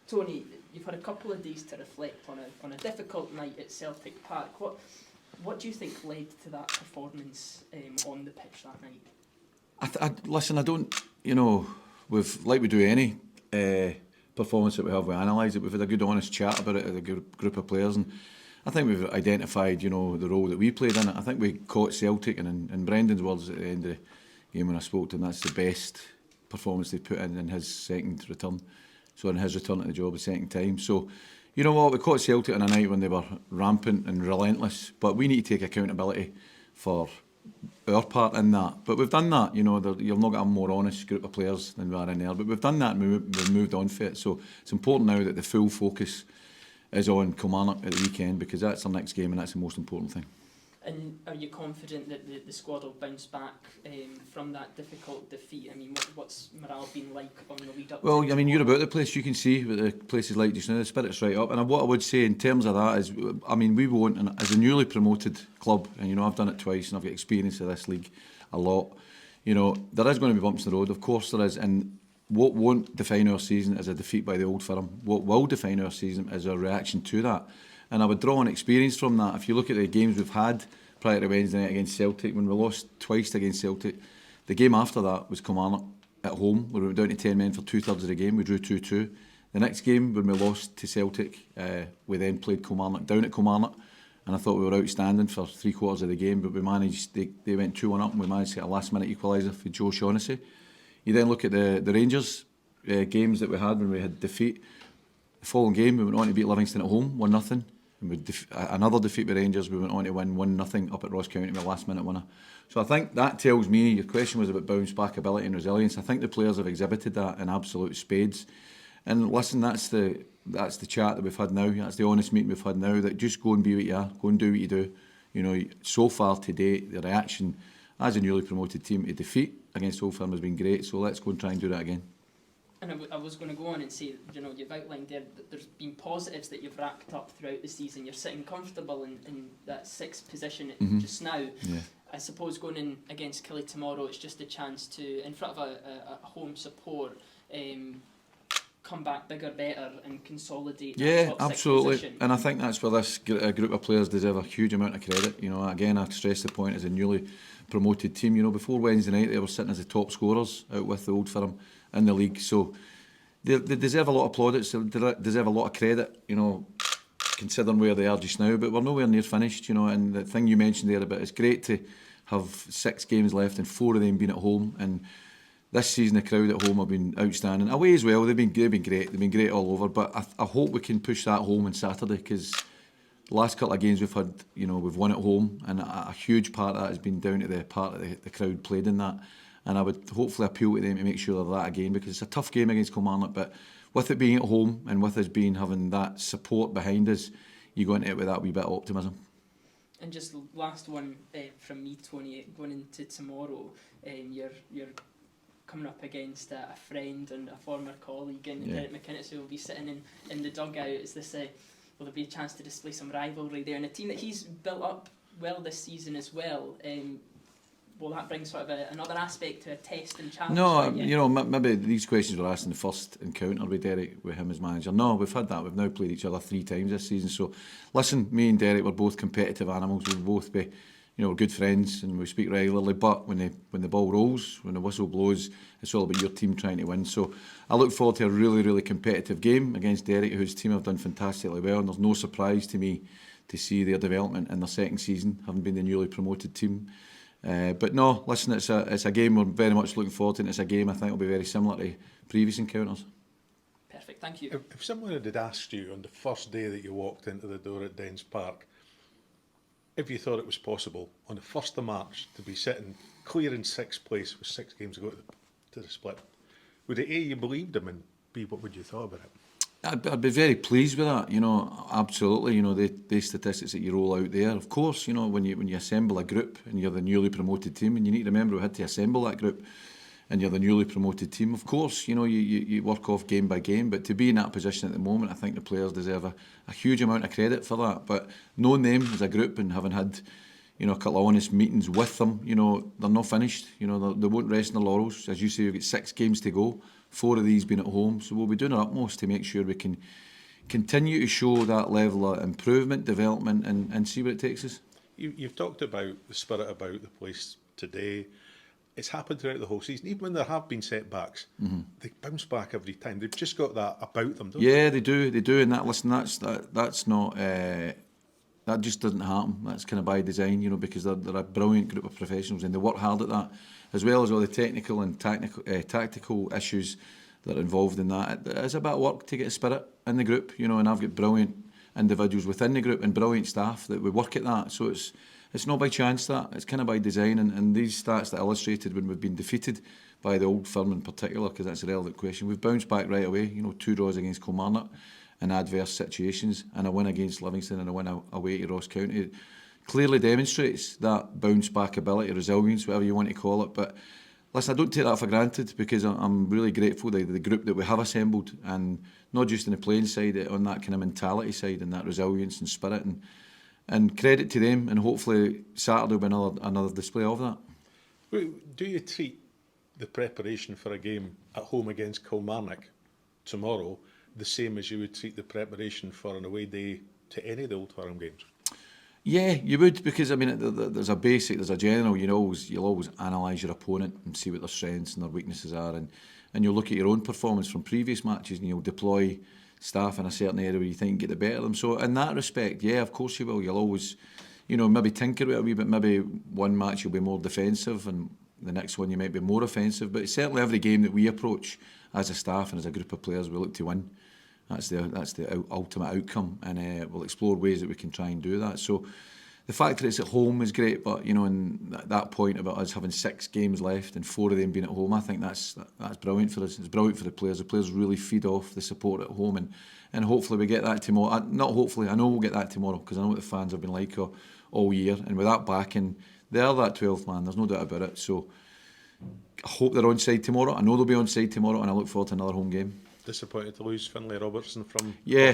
Tony, you've had a couple of days to reflect on a difficult night at Celtic Park. What do you think led to that performance on the pitch that night? Listen, I don't, like we do any performance that we have, we analyse it. We've had a good honest chat about it as a group of players, and I think we've identified, the role that we played in it. I think we caught Celtic, and in Brendan's words at the end of the game when I spoke to him, that's the best performance they put in his second return. So in his return to the job the second time. So, you know what, we caught Celtic on a night when they were rampant and relentless, but we need to take accountability for our part in that. But we've done that, you'll not get a more honest group of players than we are in there, but we've done that and we've moved on for it. So it's important now that the full focus is on Kilmarnock at the weekend, because that's our next game and that's the most important thing. And are you confident that the squad will bounce back from that difficult defeat? I mean, what's morale been like on the lead up? Well, I mean, you're about the place. You can see what the place is like just now. The spirit's right up. And what I would say in terms of that is, I mean, we won't, and as a newly promoted club, and I've done it twice and I've got experience of this league a lot, there is going to be bumps in the road. Of course there is. And what won't define our season is a defeat by the Old Firm. What will define our season is our reaction to that. And I would draw on experience from that. If you look at the games we've had prior to Wednesday night against Celtic, when we lost twice against Celtic, the game after that was Kilmarnock at home, where we went down to 10 men for 2/3 of the game. We drew 2-2. The next game, when we lost to Celtic, we then played Kilmarnock down at Kilmarnock, and I thought we were outstanding for 3/4 of the game, but we managed, they went 2-1 up, and we managed to get a last-minute equaliser for Joe Shaughnessy. You then look at the Rangers games that we had when we had defeat. The following game, we went on to beat Livingston at home, 1-0. And another defeat with Rangers, we went on to win 1-0 up at Ross County with a last-minute winner. So I think that tells me, your question was about bounce back ability and resilience. I think the players have exhibited that in absolute spades. And listen, that's the chat that we've had now. That's the honest meeting we've had now. That just go and be what you are, go and do what you do. So far to date, the reaction as a newly promoted team to defeat against Old Firm has been great. So let's go and try and do that again. And I was going to go on and say, you've outlined there that there's been positives that you've racked up throughout the season. You're sitting comfortable in that sixth position just now. Yeah. I suppose going in against Killie tomorrow, it's just a chance to, in front of a home support, come back bigger, better and consolidate that top absolutely. Six position. And I think that's where this group of players deserve a huge amount of credit. Again, I stress the point, as a newly promoted team, before Wednesday night they were sitting as the top scorers out with the Old Firm in the league. So they deserve a lot of plaudits, they deserve a lot of credit, considering where they are just now. But we're nowhere near finished, and the thing you mentioned there about it's great to have 6 games left and 4 of them being at home. And this season the crowd at home have been outstanding. Away as well, they've been great. They've been great all over. But I hope we can push that home on Saturday, because the last couple of games we've had, we've won at home, and a huge part of that has been down to the part that the crowd played in that. And I would hopefully appeal to them to make sure they're that again, because it's a tough game against Kilmarnock, but with it being at home and with us having that support behind us, you go into it with that wee bit of optimism. And just last one from me, Tony, going into tomorrow, you're coming up against a friend and a former colleague in Derek McInnes, who will be sitting in the dugout. Is this will there be a chance to display some rivalry there? And a team that he's built up well this season as well. Will that bring sort of another aspect to a test and challenge? No, maybe these questions were asked in the first encounter with Derek, with him as manager. No, we've had that. We've now played each other 3 times this season. So, listen, me and Derek were both competitive animals. We'll both be, we're good friends and we speak regularly. But when the ball rolls, when the whistle blows, it's all about your team trying to win. So, I look forward to a really, really competitive game against Derek, whose team have done fantastically well. And there's no surprise to me to see their development in their second season, having been the newly promoted team. But no, listen, it's a game we're very much looking forward to, and it's a game I think will be very similar to previous encounters. Perfect, thank you. If someone had asked you on the first day that you walked into the door at Dens Park, if you thought it was possible on the 1st of March to be sitting clear in 6th place with 6 games to go to the split, would it A, you believed them, and B, what would you thought about it? I'd be very pleased with that, absolutely. The statistics that you roll out there, of course, when you assemble a group and you're the newly promoted team, and you need to remember we had to assemble that group, and you're the newly promoted team, of course, you work off game by game. But to be in that position at the moment, I think the players deserve a huge amount of credit for that. But knowing them as a group and having had, a couple of honest meetings with them, they're not finished. They won't rest on their laurels. As you say, we've got 6 games to go. 4 of these being at home. So we'll be doing our utmost to make sure we can continue to show that level of improvement, development, and see where it takes us. You've talked about the spirit about the place today. It's happened throughout the whole season. Even when there have been setbacks, they bounce back every time. They've just got that about them, don't they? Yeah, they do. And that's not... that just doesn't happen. That's kind of by design, because they're a brilliant group of professionals and they work hard at that, as well as all the technical and tactical issues that are involved in that. It's a bit of work to get a spirit in the group, and I've got brilliant individuals within the group and brilliant staff that we work at that. So it's not by chance that, it's kind of by design. And these stats that illustrated when we've been defeated by the Old Firm in particular, because that's a relevant question, we've bounced back right away. 2 draws against Kilmarnock in adverse situations, and a win against Livingston and a win away to Ross County. It clearly demonstrates that bounce back ability, resilience, whatever you want to call it. But listen, I don't take that for granted, because I'm really grateful to the group that we have assembled, and not just in the playing side, on that kind of mentality side and that resilience and spirit, and credit to them, and hopefully Saturday will be another display of that. Do you treat the preparation for a game at home against Kilmarnock tomorrow the same as you would treat the preparation for an away day to any of the Old Firm games? Yeah, you would, because there's a general. You'll always analyse your opponent and see what their strengths and their weaknesses are, and you'll look at your own performance from previous matches, and you'll deploy staff in a certain area where you think you get the better of them. So in that respect, yeah, of course you will. You'll always, maybe tinker with it a wee bit. Maybe one match you'll be more defensive, and the next one you might be more offensive. But certainly every game that we approach as a staff and as a group of players, we look to win. That's the ultimate outcome, and we'll explore ways that we can try and do that. So the fact that it's at home is great, but and that point about us having 6 games left and 4 of them being at home, I think that's brilliant for us. It's brilliant for the players. The players really feed off the support at home, and hopefully we get that tomorrow. Not hopefully, I know we'll get that tomorrow, because I know what the fans have been like all year, and with that backing, they're that 12th man. There's no doubt about it. So I hope they're on side tomorrow. I know they'll be on side tomorrow, and I look forward to another home game. Disappointed to lose Finlay Robertson from... Yeah.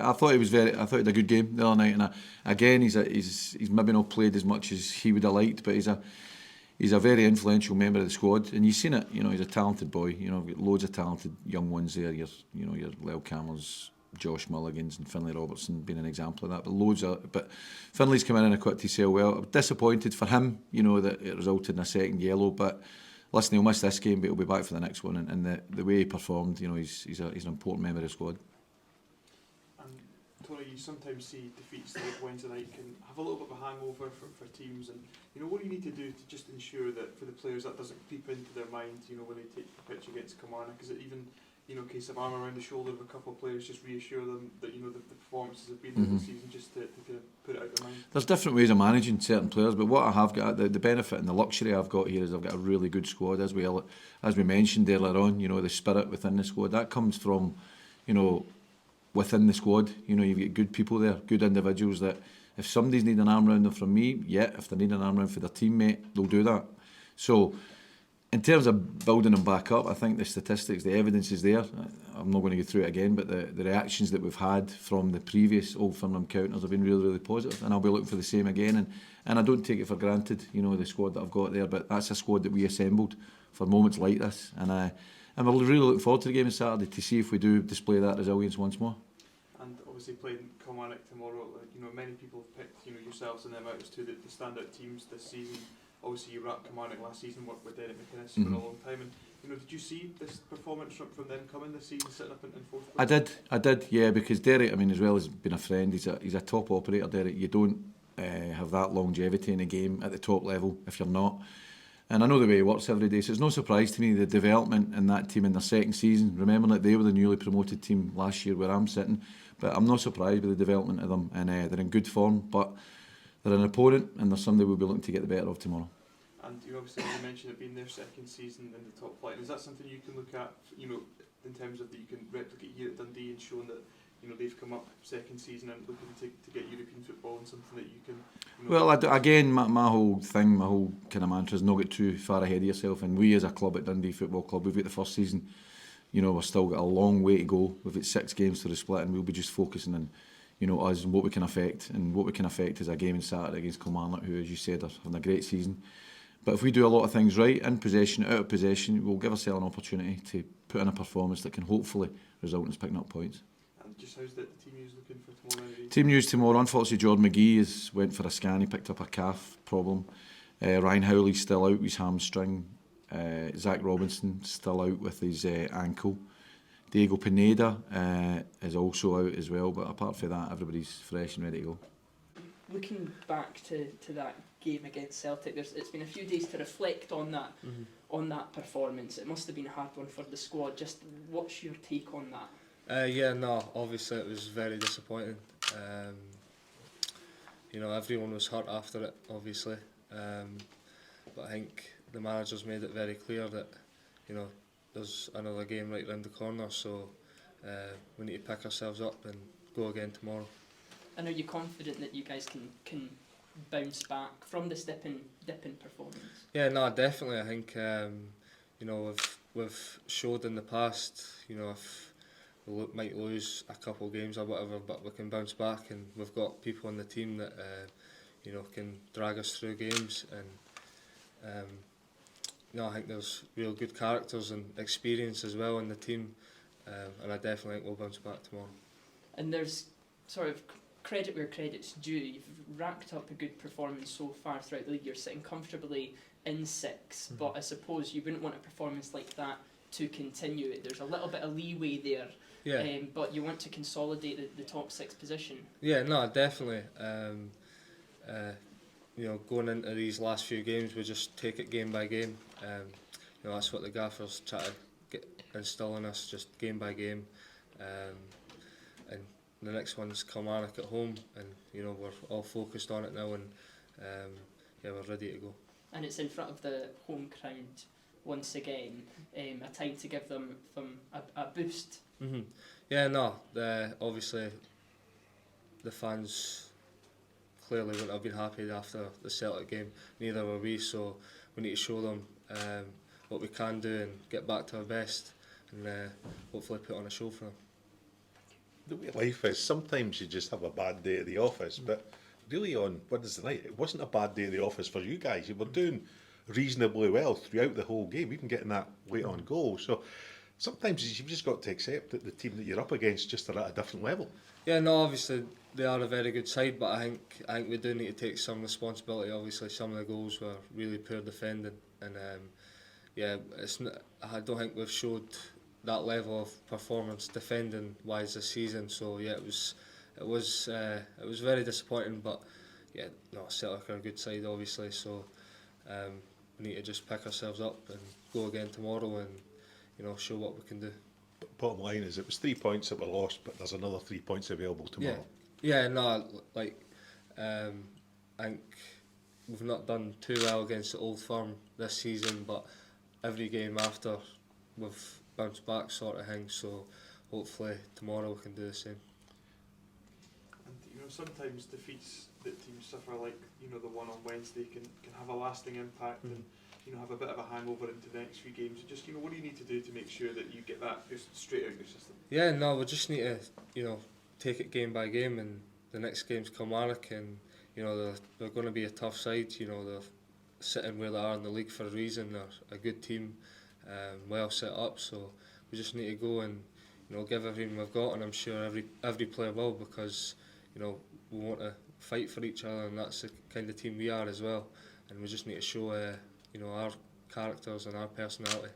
I thought he had a good game the other night, and again, he's maybe not played as much as he would have liked, but he's a very influential member of the squad, and you've seen it. He's a talented boy. We've got loads of talented young ones there. Your Lyle Campbells, Josh Mulligans, and Finlay Robertson being an example of that. But Finlay's come in equipped to sail well. I'm disappointed for him, that it resulted in a second yellow, but. Listen, he'll miss this game, but he'll be back for the next one. And the way he performed, he's an important member of the squad. And Tony, you sometimes see defeats like Wednesday night can have a little bit of a hangover for teams. And what do you need to do to just ensure that for the players that doesn't creep into their mind? When they take the pitch against Kilmarnock, is it even a case of arm around the shoulder of a couple of players, just reassure them that the performances have been in the season, just to kind of put it out of their mind? There's different ways of managing certain players, but what I have got, the benefit and the luxury I've got here is I've got a really good squad, as we mentioned earlier on. The spirit within the squad that comes from, within the squad. You've got good people there, good individuals that if somebody's needing an arm round them from me, yeah, if they need an arm round for their teammate, they'll do that. So. In terms of building them back up, I think the statistics, the evidence is there. I'm not going to go through it again, but the reactions that we've had from the previous Old Firm encounters have been really, really positive, and I'll be looking for the same again. And I don't take it for granted, the squad that I've got there, but that's a squad that we assembled for moments like this. And we're really looking forward to the game on Saturday to see if we do display that resilience once more. And obviously playing Kilmarnock tomorrow, many people have picked yourselves and them out as two the standout teams this season. Obviously, you were at Kilmarnock last season, worked with Derek McInnes for a long time, and did you see this performance from them coming this season, sitting up in fourth place? I did, yeah, because Derek, as well as being a friend, he's a top operator. Derek, you don't have that longevity in a game at the top level if you're not. And I know the way he works every day, so it's no surprise to me the development in that team in their second season. Remember that they were the newly promoted team last year where I'm sitting, but I'm not surprised with the development of them, and they're in good form, but they're an opponent, and there's somebody we'll be looking to get the better of tomorrow. And obviously you mentioned it being their second season in the top flight. Is that something you can look at, in terms of that you can replicate here at Dundee and showing that they've come up second season and looking to get European football and something that you can... Well, again, my whole thing, my whole kind of mantra is not get too far ahead of yourself. And we as a club at Dundee Football Club, we've got the first season, we've still got a long way to go. We've got 6 games to the split, and we'll be just focusing on us and what we can affect. And what we can affect is a game on Saturday against Kilmarnock, who, as you said, are having a great season. But if we do a lot of things right, in possession, out of possession, we'll give ourselves an opportunity to put in a performance that can hopefully result in us picking up points. And just how's the team news looking for tomorrow night? Team news tomorrow, unfortunately Jordan McGee went for a scan, he picked up a calf problem. Ryan Howley's still out with his hamstring. Zach Robinson still out with his ankle. Diego Pineda is also out as well, but apart from that, everybody's fresh and ready to go. Looking back to that game against Celtic, it's been a few days to reflect on that performance. It must have been a hard one for the squad. Just what's your take on that? Yeah, no, obviously it was very disappointing. You know, everyone was hurt after it, obviously. But I think the manager's made it very clear that, you know, there's another game right round the corner, so we need to pick ourselves up and go again tomorrow. And are you confident that you guys can bounce back from this dipping performance? Yeah, no, definitely. I think you know, we've showed in the past, you know, if we might lose a couple of games or whatever, but we can bounce back, and we've got people on the team that you know, can drag us through games. And you know, I think there's real good characters and experience as well in the team, and I definitely think we'll bounce back tomorrow. And there's sort of credit where credit's due. You've racked up a good performance so far throughout the league. You're sitting comfortably in sixth, but I suppose you wouldn't want a performance like that to continue. There's a little bit of leeway there, Yeah. but you want to consolidate the top six position. Yeah, no, definitely. You know, going into these last few games, we just take it game by game. You know, that's what the gaffers try to instill in us, just game by game. And the next one's Kilmarnock at home, and you know, we're all focused on it now, and yeah, we're ready to go. And it's in front of the home crowd once again. A time to give them a boost. Yeah, no, obviously the fans clearly wouldn't have been happy after the Celtic game. Neither were we, so we need to show them what we can do and get back to our best, and hopefully put on a show for them. The way life is, sometimes you just have a bad day at the office, but really on Wednesday night, it wasn't a bad day at the office for you guys. You were doing reasonably well throughout the whole game, even getting that late on goal. So sometimes you've just got to accept that the team that you're up against just are at a different level. Yeah, no, obviously they are a very good side, but I think we do need to take some responsibility. Obviously, some of the goals were really poor defending, and yeah, I don't think we've showed that level of performance defending wise this season. So yeah, it was very disappointing. But yeah, no, Celtic are a good side, obviously. So we need to just pick ourselves up and go again tomorrow, and you know, show what we can do. But bottom line is, it was 3 points that were lost, but there's another 3 points available tomorrow. Yeah, no, like I think we've not done too well against the Old Firm this season, but every game after we've bounced back, sort of thing. So hopefully tomorrow we can do the same. And you know, sometimes defeats that teams suffer, like you know the one on Wednesday, can have a lasting impact and you know have a bit of a hangover into the next few games. Just you know, what do you need to do to make sure that you get that just straight out of your system? Yeah, no, we just need to take it game by game, and the next game's Kilmarnock, and you know they're going to be a tough side. You know, they're sitting where they are in the league for a reason. They're a good team, well set up. So we just need to go and give everything we've got, and I'm sure every player will, because we want to fight for each other, and that's the kind of team we are as well. And we just need to show our characters and our personality,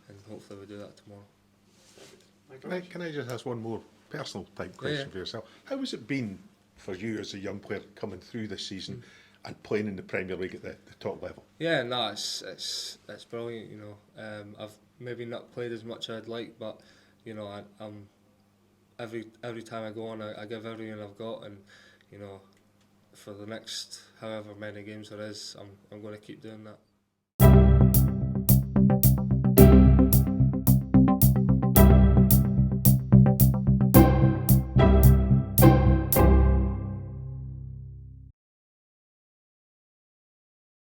and hopefully we do that tomorrow. Can I just ask one more personal type question for yourself? How has it been for you as a young player coming through this season and playing in the Premier League at the top level? Yeah, no, it's brilliant. I've maybe not played as much as I'd like, but I'm every time I go on, I give everything I've got, and for the next however many games there is, I'm going to keep doing that.